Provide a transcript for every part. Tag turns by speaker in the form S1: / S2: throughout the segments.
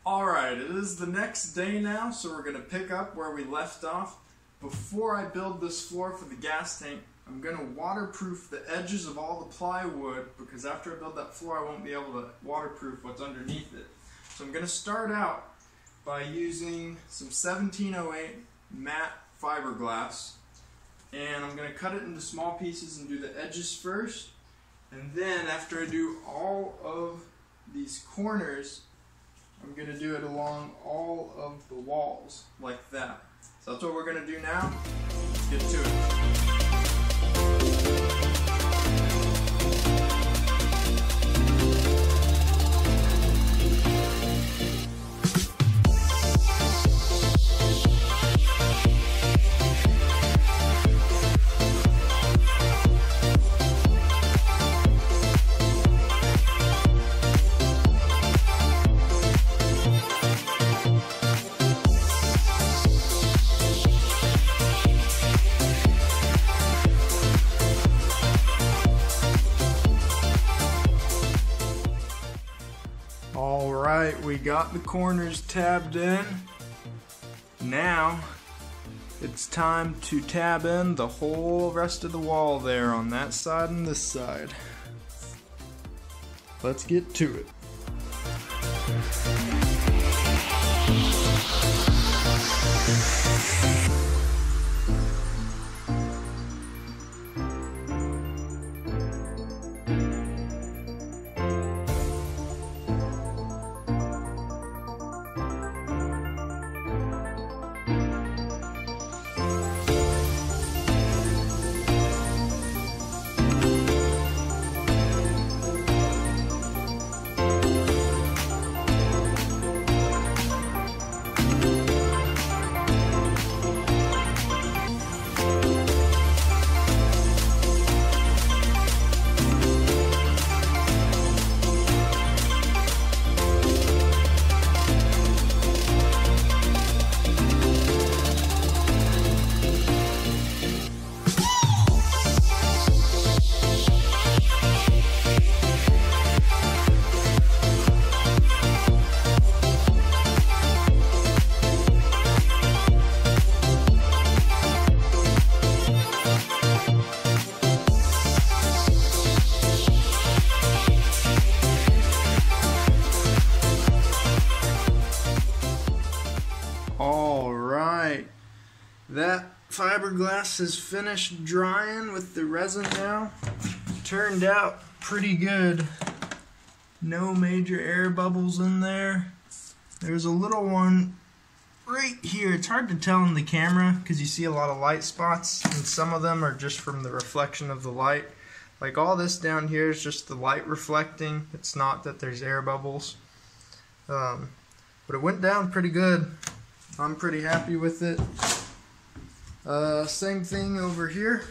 S1: Alright, it is the next day now, so we're going to pick up where we left off. Before I build this floor for the gas tank, I'm going to waterproof the edges of all the plywood, because after I build that floor I won't be able to waterproof what's underneath it. So I'm going to start out by using some 1708 matte fiberglass, and I'm going to cut it into small pieces and do the edges first, and then after I do all of these corners, I'm going to do it along all of the walls, like that. So that's what we're going to do now. Let's get to it. Alright, we got the corners tabbed in. Now it's time to tab in the whole rest of the wall there on that side and this side. Let's get to it. Alright, that fiberglass is finished drying with the resin now. Turned out pretty good. No major air bubbles in there. There's a little one right here. It's hard to tell in the camera because you see a lot of light spots, and some of them are just from the reflection of the light. Like all this down here is just the light reflecting. It's not that there's air bubbles. But it went down pretty good. I'm pretty happy with it. Same thing over here.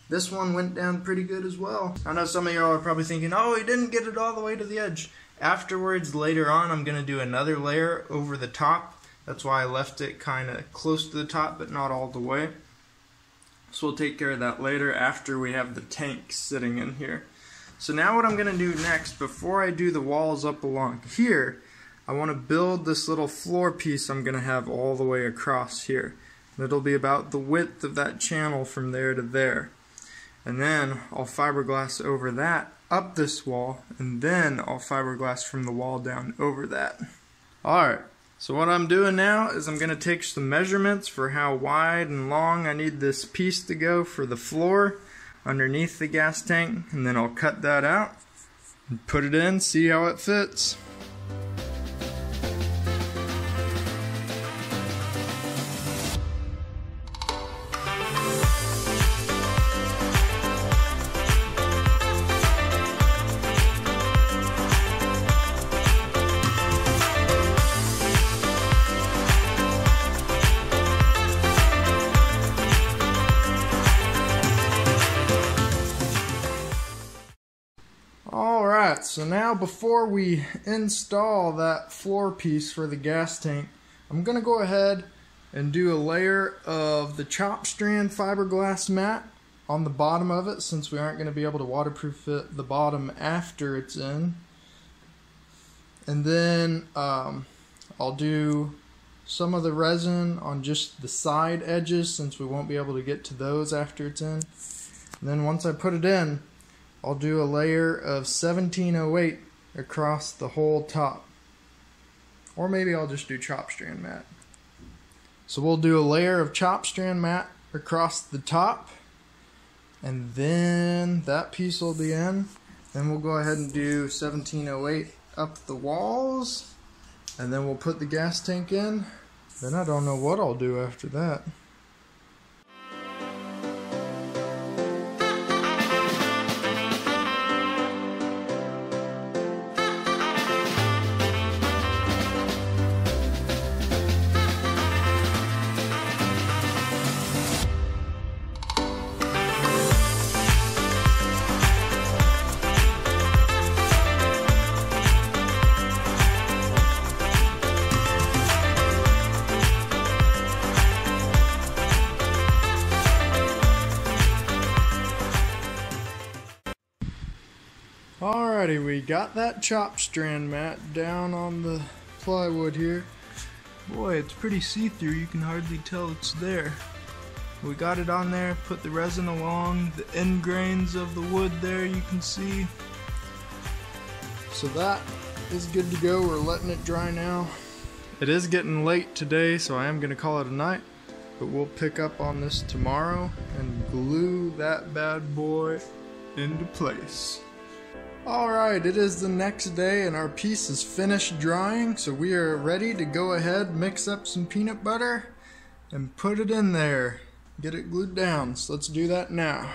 S1: This one went down pretty good as well. I know some of y'all are probably thinking, oh, he didn't get it all the way to the edge. Afterwards, later on, I'm going to do another layer over the top. That's why I left it kind of close to the top, but not all the way. So we'll take care of that later after we have the tank sitting in here. So now what I'm going to do next, before I do the walls up along here, I want to build this little floor piece I'm going to have all the way across here. It'll be about the width of that channel from there to there. And then I'll fiberglass over that up this wall, and then I'll fiberglass from the wall down over that. Alright, so what I'm doing now is I'm going to take some measurements for how wide and long I need this piece to go for the floor underneath the gas tank, and then I'll cut that out and put it in, see how it fits. Alright, so now before we install that floor piece for the gas tank, I'm going to go ahead and do a layer of the chop-strand fiberglass mat on the bottom of it, since we aren't going to be able to waterproof it the bottom after it's in. And then I'll do some of the resin on just the side edges since we won't be able to get to those after it's in. And then once I put it in, I'll do a layer of 1708 across the whole top. Or maybe I'll just do chop-strand-mat. So we'll do a layer of chop-strand-mat across the top, and then that piece will be in. Then we'll go ahead and do 1708 up the walls, and then we'll put the gas tank in. Then I don't know what I'll do after that. Alrighty, we got that chop-strand-mat down on the plywood here. Boy, it's pretty see-through, you can hardly tell it's there. We got it on there, put the resin along the end grains of the wood there, you can see. So that is good to go, we're letting it dry now. It is getting late today, so I am going to call it a night. But we'll pick up on this tomorrow and glue that bad boy into place. Alright, it is the next day and our piece is finished drying, so we are ready to go ahead, mix up some peanut butter and put it in there. Get it glued down, so let's do that now.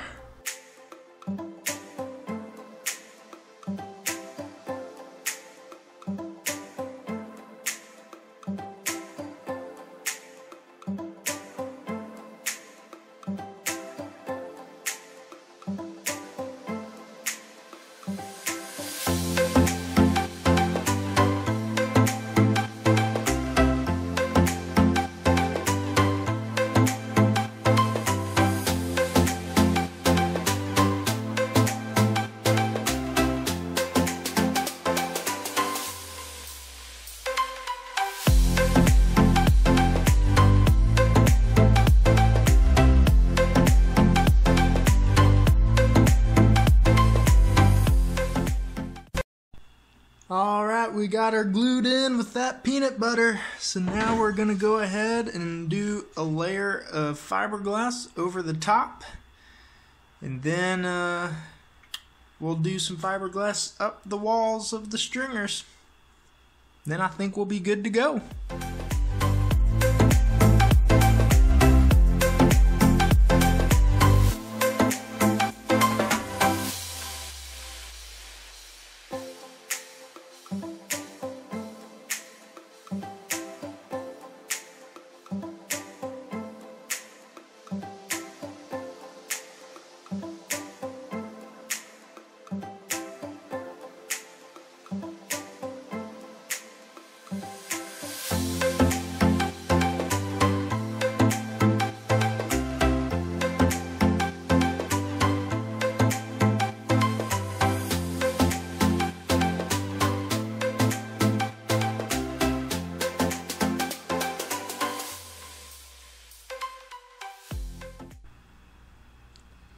S1: Alright, we got her glued in with that peanut butter. So now we're going to go ahead and do a layer of fiberglass over the top. And then we'll do some fiberglass up the walls of the stringers. Then I think we'll be good to go.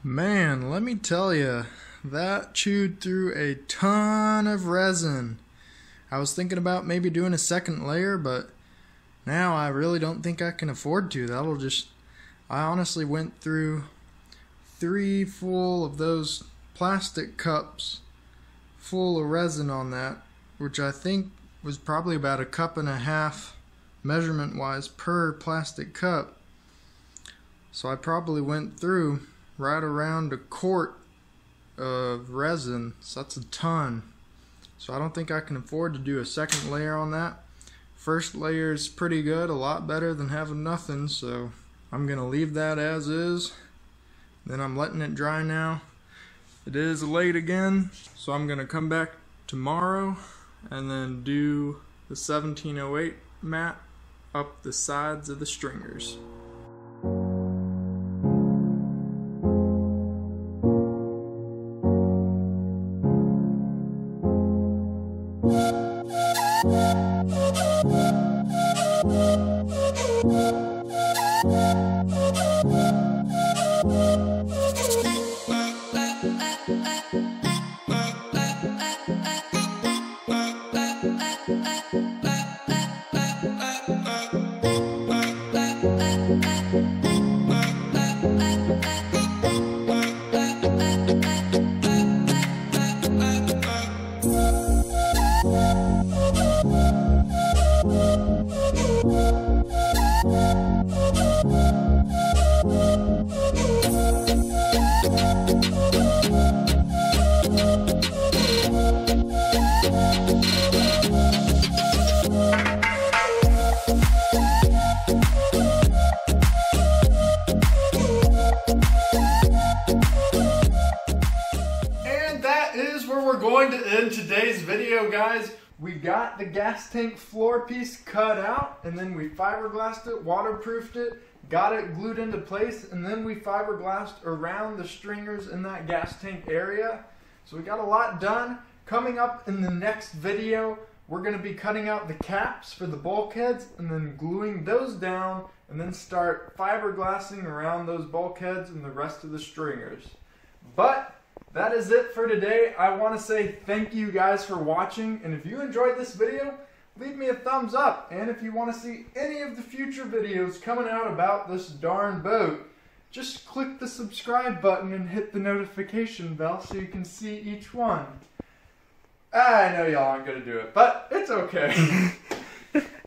S1: Man, let me tell you, that chewed through a ton of resin. I was thinking about maybe doing a second layer, but now I really don't think I can afford to. I honestly went through 3 full of those plastic cups full of resin on that, which I think was probably about 1.5 cups measurement wise per plastic cup. So I probably went through right around 1 quart of resin, so that's a ton. So I don't think I can afford to do a second layer on that. First layer is pretty good, a lot better than having nothing, so I'm gonna leave that as is. Then I'm letting it dry now. It is late again, so I'm gonna come back tomorrow and then do the 1708 mat up the sides of the stringers. Going to end today's video, guys. We got the gas tank floor piece cut out, and then we fiberglassed it, waterproofed it, got it glued into place, and then we fiberglassed around the stringers in that gas tank area. So we got a lot done. Coming up in the next video, we're going to be cutting out the caps for the bulkheads and then gluing those down, and then start fiberglassing around those bulkheads and the rest of the stringers. But that is it for today. I want to say thank you guys for watching, and if you enjoyed this video, leave me a thumbs up. And if you want to see any of the future videos coming out about this darn boat, just click the subscribe button and hit the notification bell so you can see each one. I know y'all aren't going to do it, but it's okay.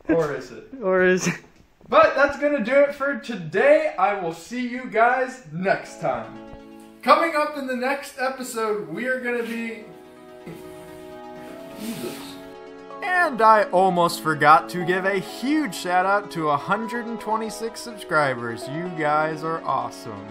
S1: Or is it?
S2: Or is it?
S1: But that's going to do it for today. I will see you guys next time. Coming up in the next episode, we are going to be... Jesus. And I almost forgot to give a huge shout out to 126 subscribers. You guys are awesome.